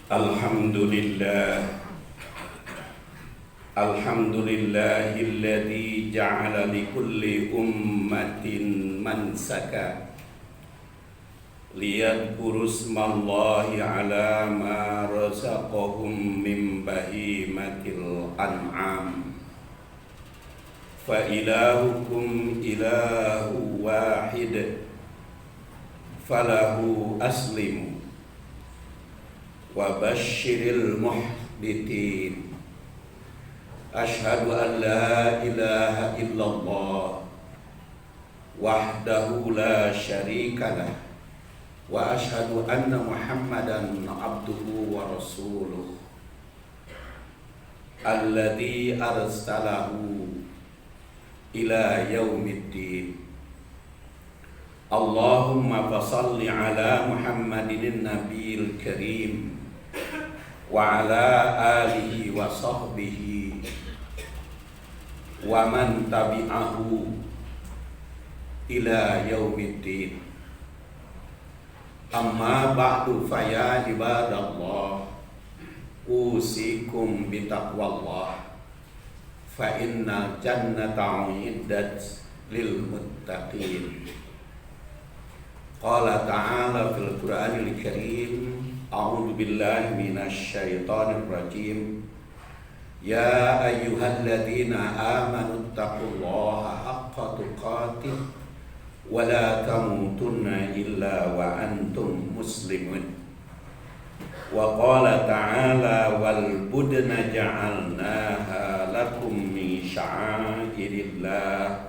Alhamdulillah. Alhamdulillahilladzi ja'ala likulli ummatin mansaka liyadhkuru ismallahi ala ma razaqahum min bahimatil an'am. Fa ilahukum ilahu wahid falahu aslimu wa basyiril muhbitin. Ashhadu an la ilaha illallah wahdahu la syarikalah wa ashhadu anna Muhammadan abduhu wa rasuluh alladzi arsalahu ila yaumiddin. Allahumma fassalli ala Muhammadin nabiyil karim wa ala alihi wa sahbihi wa man tabi'ahu ila yaumiddin. Amma ba'du faya ibadallah, usikum bitaqwallah, fa inna jannata uiddat lil muttaqin. Qala ta'ala fil Qur'anil Karim, a'udzu billahi minasy syaithanir rajim. Ya ayyuhalladzina amanu taqullaha haqqa tuqatih wa la tamutunna illa wa antum muslimun. Wa qala ta'ala wal budna ja'alnaha lakum min sya'airillah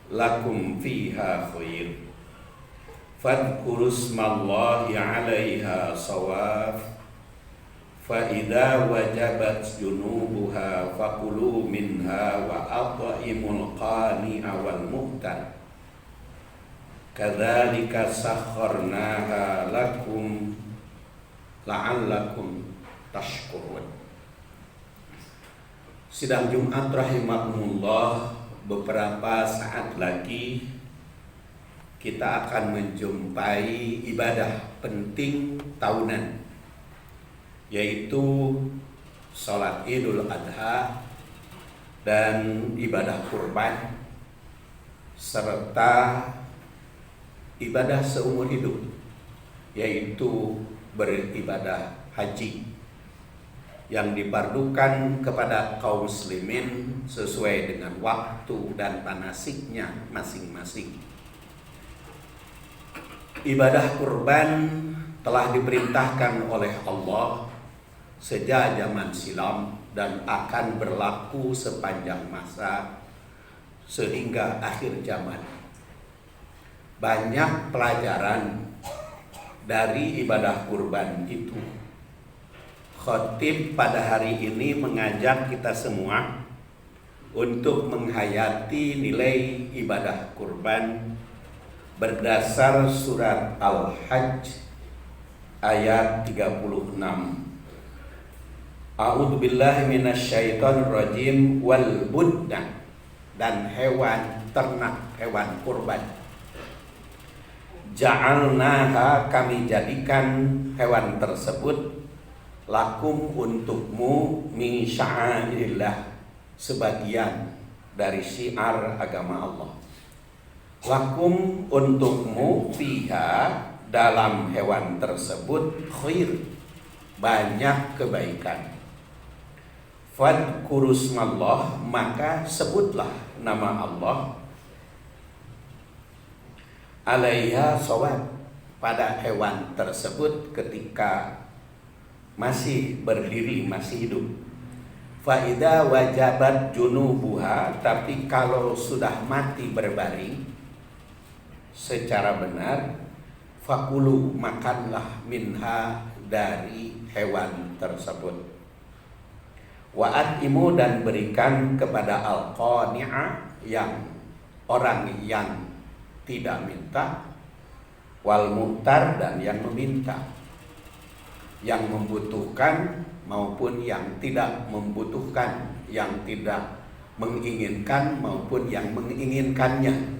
lakum fiha khair fadhkuru ismallahi 'alaiha shawaf fa idza wajabat junubuha fakulu minha wa at'imul qani'a wal muhtar kadzalika sakharnaha lakum la'allakum tashkurun. Sidang Jumat rahimakumullah, beberapa saat lagi kita akan menjumpai ibadah penting tahunan, yaitu sholat Idul Adha dan ibadah kurban, serta ibadah seumur hidup, yaitu beribadah haji yang dipardukan kepada kaum muslimin sesuai dengan waktu dan manasiknya masing-masing. Ibadah kurban telah diperintahkan oleh Allah sejak zaman silam dan akan berlaku sepanjang masa sehingga akhir zaman. Banyak pelajaran dari ibadah kurban itu. Khatib pada hari ini mengajak kita semua untuk menghayati nilai ibadah kurban berdasar surat Al-Hajj ayat 36. A'udzu billahi minasyaitonir rajim wal budna, dan hewan ternak, hewan kurban. Ja'alnaha, kami jadikan hewan tersebut, lakum, untukmu, min sya'airillah, sebagian dari syiar agama Allah. Lakum, untukmu, fiha, dalam hewan tersebut, khair, banyak kebaikan. Fadhkuru ismallah, maka sebutlah nama Allah, alaiha shawab, pada hewan tersebut ketika masih berdiri, masih hidup. Fa idza wajabat junubuha, tapi kalau sudah mati berbaring secara benar, fakulu, makanlah, minha, dari hewan tersebut. Wa atimu, dan berikan kepada al-qani'a, yang orang yang tidak minta, wal muhtar, dan yang meminta, yang membutuhkan maupun yang tidak membutuhkan, yang tidak menginginkan maupun yang menginginkannya.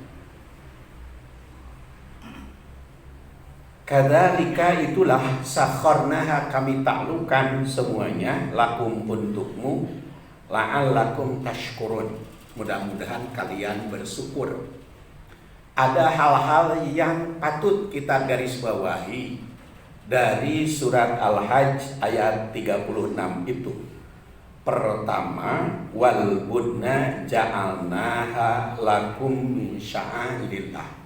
Kadzalika itulah sakharnaha kami taklukkan semuanya lakum untukmu la'allakum tashkurun. Mudah-mudahan kalian bersyukur. Ada hal-hal yang patut kita garis bawahi dari surat Al-Hajj ayat 36 itu. Pertama, wal budna ja'alnaha lakum min sya'airillah.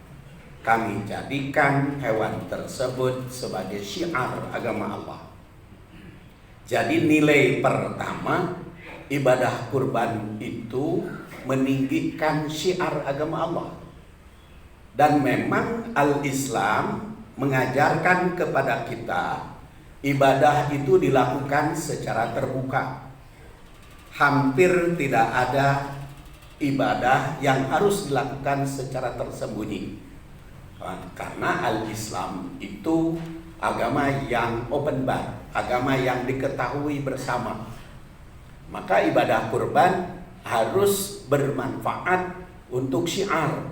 Kami jadikan hewan tersebut sebagai syiar agama Allah. Jadi nilai pertama, ibadah kurban itu meninggikan syiar agama Allah. Dan memang Al-Islam mengajarkan kepada kita ibadah itu dilakukan secara terbuka. Hampir tidak ada ibadah yang harus dilakukan secara tersembunyi. Karena Al-Islam itu agama yang open bar, agama yang diketahui bersama. Maka ibadah kurban harus bermanfaat untuk syiar,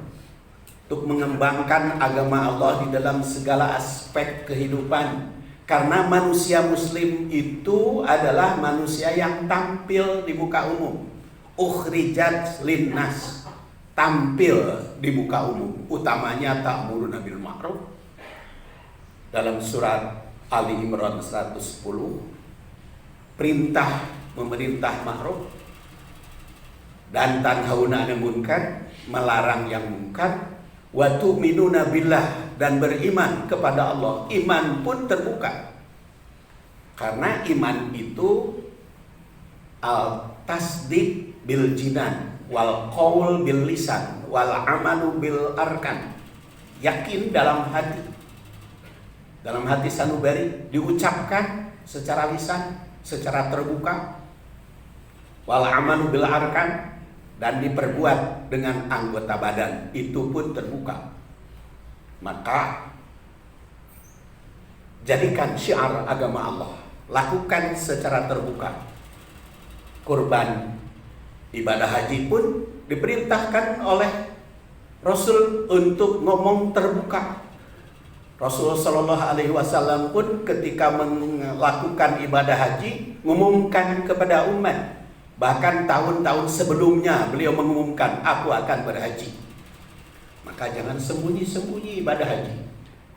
untuk mengembangkan agama Allah di dalam segala aspek kehidupan. Karena manusia muslim itu adalah manusia yang tampil di muka umum. Ukhrijat linnas, tampil di muka umum. Utamanya ta'muruna bil ma'ruf. Dalam surat Ali Imran 110, perintah memerintah ma'ruf dan tanhauna 'anil munkar, melarang yang munkar. Wa tu'minuna billah, dan beriman kepada Allah. Iman pun terbuka. Karena iman itu al-tasdiq bil jinan wal qaul bil lisan wal amalu bil arkan. Yakin dalam hati. Dalam hati sanubari, diucapkan secara lisan, secara terbuka. Wal amalu bil arkan, dan diperbuat dengan anggota badan, itu pun terbuka. Maka jadikan syiar agama Allah, lakukan secara terbuka. Kurban ibadah haji pun diperintahkan oleh Rasul untuk ngomong terbuka. Rasulullah Shallallahu Alaihi Wasallam pun ketika melakukan ibadah haji mengumumkan kepada umat. Bahkan tahun-tahun sebelumnya beliau mengumumkan, aku akan berhaji. Maka jangan sembunyi-sembunyi ibadah haji.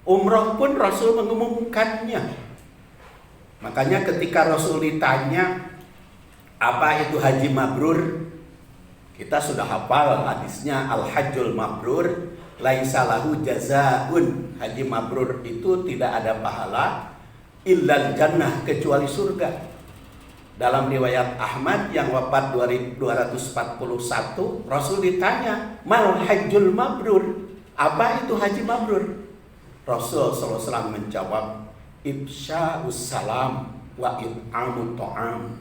Umroh pun Rasul mengumumkannya. Makanya ketika Rasul ditanya, apa itu haji mabrur? Kita sudah hafal hadisnya, al-hajjul mabrur laisa lahu jazaun. Haji mabrur itu tidak ada pahala illal jannah, kecuali surga. Dalam riwayat Ahmad yang wafat 241, Rasul ditanya, mal hajjul mabrur, apa itu haji mabrur? Rasul SAW menjawab, ifsya'us salam wa it'amut ta'am.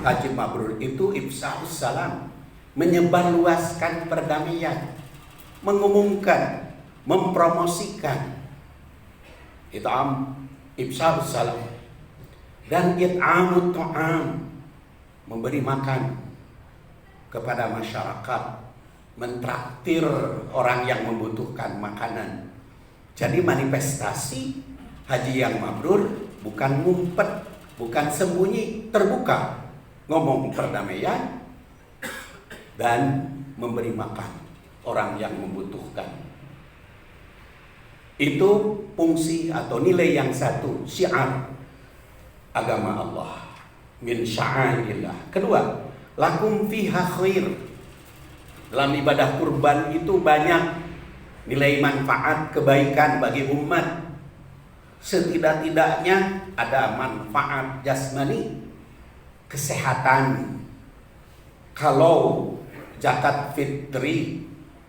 Haji mabrur itu ifsya'us salam, menyebarluaskan perdamaian, mengumumkan, mempromosikan. Ifsya'us salam. Dan it'amut ta'am, memberi makan kepada masyarakat, mentraktir orang yang membutuhkan makanan. Jadi manifestasi haji yang mabrur bukan ngumpet, bukan sembunyi, terbuka, ngomong perdamaian dan memberi makan orang yang membutuhkan. Itu fungsi atau nilai yang satu, syiar agama Allah, min sya'airillah. Kedua, lakum fiha khair. Dalam ibadah kurban itu banyak nilai manfaat kebaikan bagi umat. Setidak-tidaknya ada manfaat jasmani, kesehatan. Kalau zakat fitri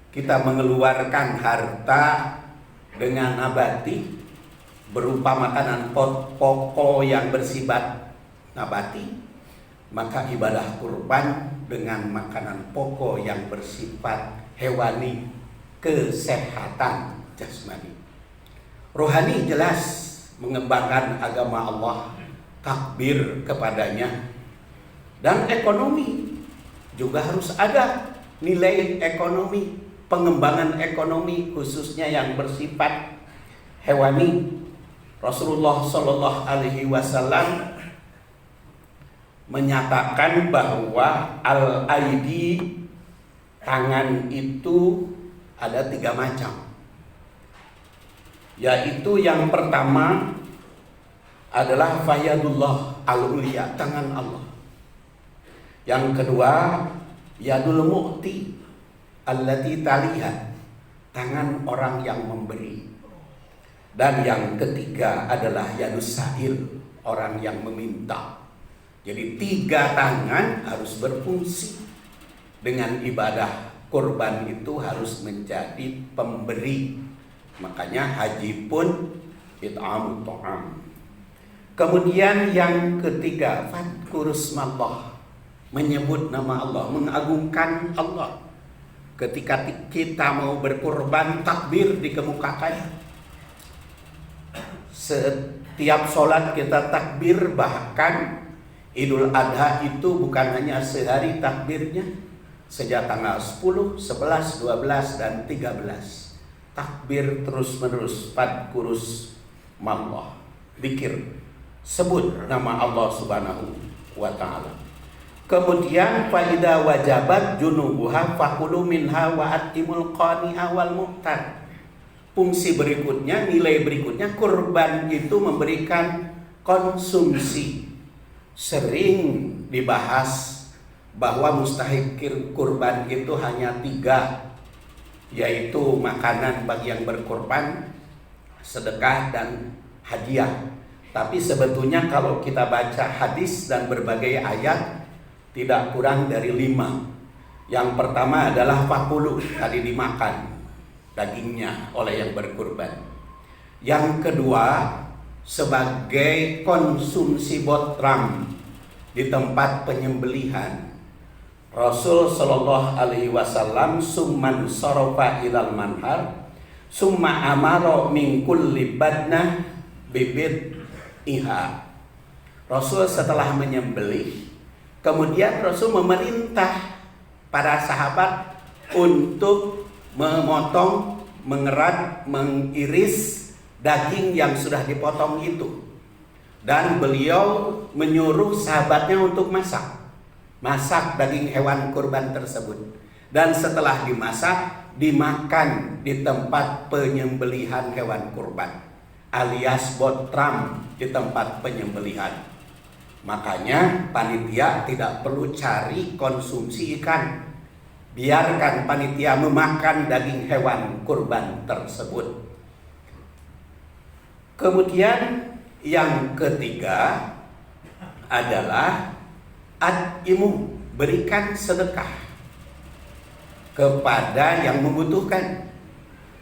kita mengeluarkan harta dengan nabati, berupa makanan pokok yang bersifat nabati, maka ibadah kurban dengan makanan pokok yang bersifat hewani, kesehatan jasmani. Rohani jelas mengembangkan agama Allah, takbir kepadanya. Dan ekonomi juga harus ada nilai ekonomi, pengembangan ekonomi khususnya yang bersifat hewani. Rasulullah Shallallahu Alaihi Wasallam menyatakan bahwa al-aidi, tangan itu ada 3 macam, yaitu yang pertama adalah fayadullah al-ulia, tangan Allah. Yang kedua yadul mu'ti allati taliha, tangan orang yang memberi. Dan yang ketiga adalah yadus sa'il, orang yang meminta. Jadi 3 tangan harus berfungsi. Dengan ibadah kurban itu harus menjadi pemberi. Makanya haji pun it'amut ta'am. Kemudian yang ketiga fadkurusmallah, menyebut nama Allah, mengagungkan Allah. Ketika kita mau berkurban, takbir dikemukakan. Setiap sholat kita takbir, bahkan Idul Adha itu bukan hanya sehari takbirnya, sejak tanggal 10, 11, 12, dan 13 takbir terus menerus. Fadkurus mallah, zikir, sebut nama Allah Subhanahu wa ta'ala. Kemudian faida wajabat junubuha fakulu minha wa atimul qani'a wal muhtar. Fungsi berikutnya, nilai berikutnya, kurban itu memberikan konsumsi. Sering dibahas bahwa mustahik kurban itu hanya 3, yaitu makanan bagi yang berkurban, sedekah, dan hadiah. Tapi sebetulnya kalau kita baca hadis dan berbagai ayat, tidak kurang dari 5. Yang pertama adalah fakulu, tadi dimakan dagingnya oleh yang berkurban. Yang kedua sebagai konsumsi botram di tempat penyembelihan. Rasul Shallallahu Alaihi Wasallam summan sorofa ilal manhar summa amaro min kulli badnah bibit iha. Rasul setelah menyembelih, kemudian Rasul memerintah para sahabat untuk memotong, mengerat, mengiris daging yang sudah dipotong itu. Dan beliau menyuruh sahabatnya untuk masak daging hewan kurban tersebut. Dan setelah dimasak, dimakan di tempat penyembelihan hewan kurban, alias botram, di tempat penyembelihan. Makanya panitia tidak perlu cari konsumsi ikan, biarkan panitia memakan daging hewan kurban tersebut. Kemudian yang ketiga adalah ad-imu, berikan sedekah kepada yang membutuhkan.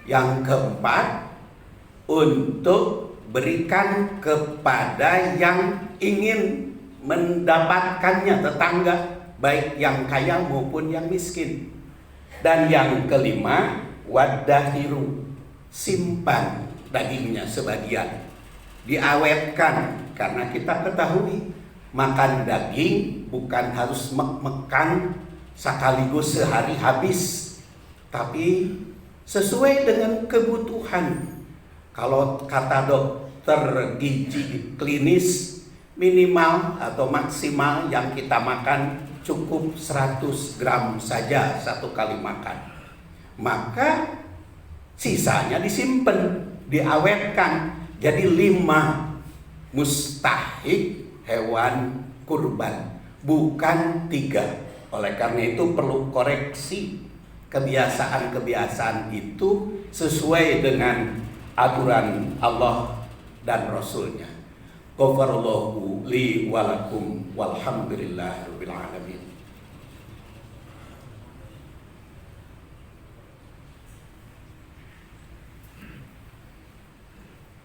Yang keempat, untuk berikan kepada yang ingin mendapatkannya, tetangga, baik yang kaya maupun yang miskin. Dan yang kelima, wadahiru, simpan dagingnya sebagian, diawetkan. Karena kita ketahui makan daging bukan harus mek-mekan sekaligus sehari habis, tapi sesuai dengan kebutuhan. Kalau kata dokter gizi klinis, minimal atau maksimal yang kita makan cukup 100 gram saja satu kali makan. Maka sisanya disimpan, diawetkan. Jadi 5 mustahik hewan kurban, bukan 3. Oleh karena itu perlu koreksi kebiasaan-kebiasaan itu sesuai dengan aturan Allah dan Rasulnya. Ghafarallahu li walakum walhamdulillahirabbil alamin.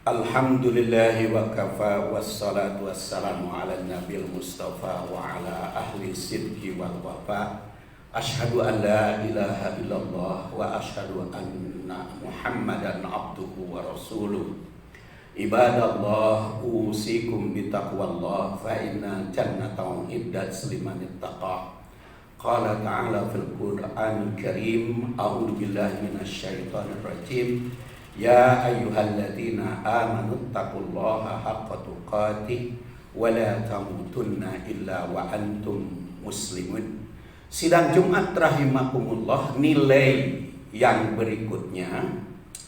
Alhamdulillahi wa kafa wassalatu wassalamu ala nabil mustafa wa ala ahli sidqi wal wafa. Ashhadu an la ilaha illallah wa ashhadu anna Muhammadan abduhu wa rasuluh. Ibadallah, usikum bitaqwallah fa inna jannatan iddat liman ittaqa. Qala ta'ala fil Qur'anil Karim, a'udzu billahi minasy syaithanir rajim. Ya ayyuhalladzina amanu taqullaha haqqa tuqatih wa la tamutunna illa wa antum muslimun. Sidang Jumat rahimakumullah, nilai yang berikutnya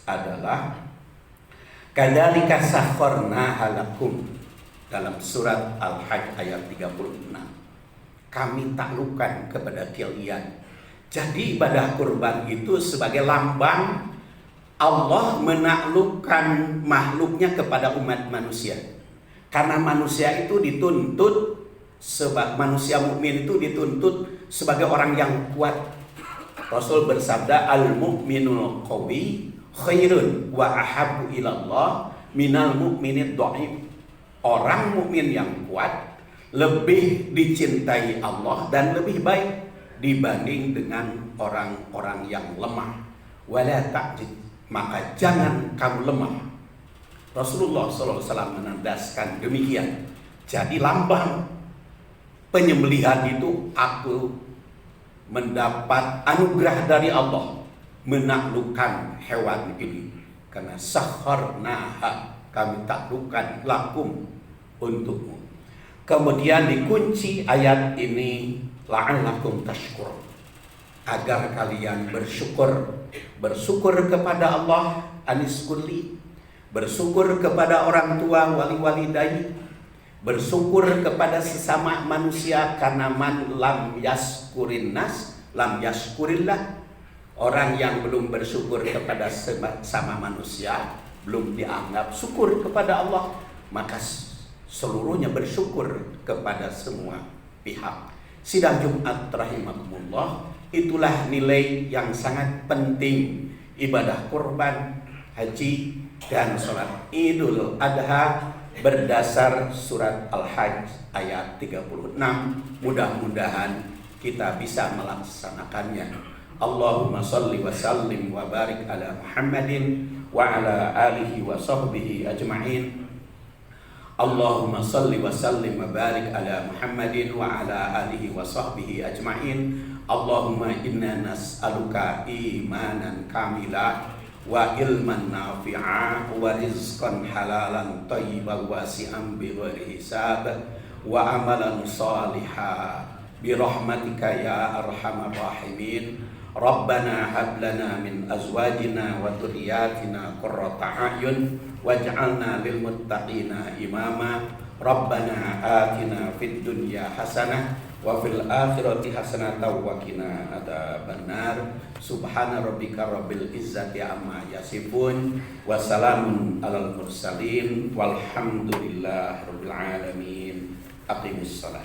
adalah kadzalika sakharna halakum dalam surat Al-Hajj ayat 36. Kami taklukkan kepada kalian. Jadi ibadah kurban itu sebagai lambang Allah menaklukkan makhluknya kepada umat manusia. Karena manusia itu dituntut, manusia mukmin itu dituntut sebagai orang yang kuat. Rasul bersabda, al-mu'minul qawi khairun wa ahabbu ilallah minal mu'minid dhaif. Orang mukmin yang kuat lebih dicintai Allah dan lebih baik dibanding dengan orang-orang yang lemah. Wala ta'jid, maka jangan kamu lemah. Rasulullah SAW menandaskan demikian. Jadi lambang penyembelihan itu aku mendapat anugerah dari Allah menaklukkan hewan ini. Karena sakharnaha, kami taklukkan lakum, untukmu. Kemudian dikunci ayat ini la'allakum tashkur, agar kalian bersyukur kepada Allah anis kulli, bersyukur kepada orang tua wali walidai, bersyukur kepada sesama manusia, karena man lam yaskurin nas lam yaskurillah. Orang yang belum bersyukur kepada sama manusia, belum dianggap syukur kepada Allah, maka seluruhnya bersyukur kepada semua pihak. Sidang Jumat rahimakumullah, itulah nilai yang sangat penting ibadah kurban, haji, dan sholat Idul Adha berdasar surat Al-Hajj ayat 36. Mudah-mudahan kita bisa melaksanakannya. Allahumma salli wa sallim wa barik ala Muhammadin wa ala alihi wa sahbihi ajma'in. Allahumma salli wa sallim wa barik ala Muhammadin wa ala alihi wa sahbihi ajma'in. Allahumma inna nas'aluka imanan kamila wa ilman nafi'a wa rizqan halalan tayyiban wasi'an bighairi hisab wa amalan salihah bi rahmatika ya arhamar rahimin. Rabbana hab lana min azwajina wa dhurriyyatina qurrata a'yun waj'alna lil muttaqina imama. Rabbana atina fid dunya hasanah wa fil akhirati hasanatan wa qina adzabannar. Subhana rabbika rabbil izzati amma yasifun wa salamun alal mursalin walhamdulillahi rabbil alamin. Aqimis shalah.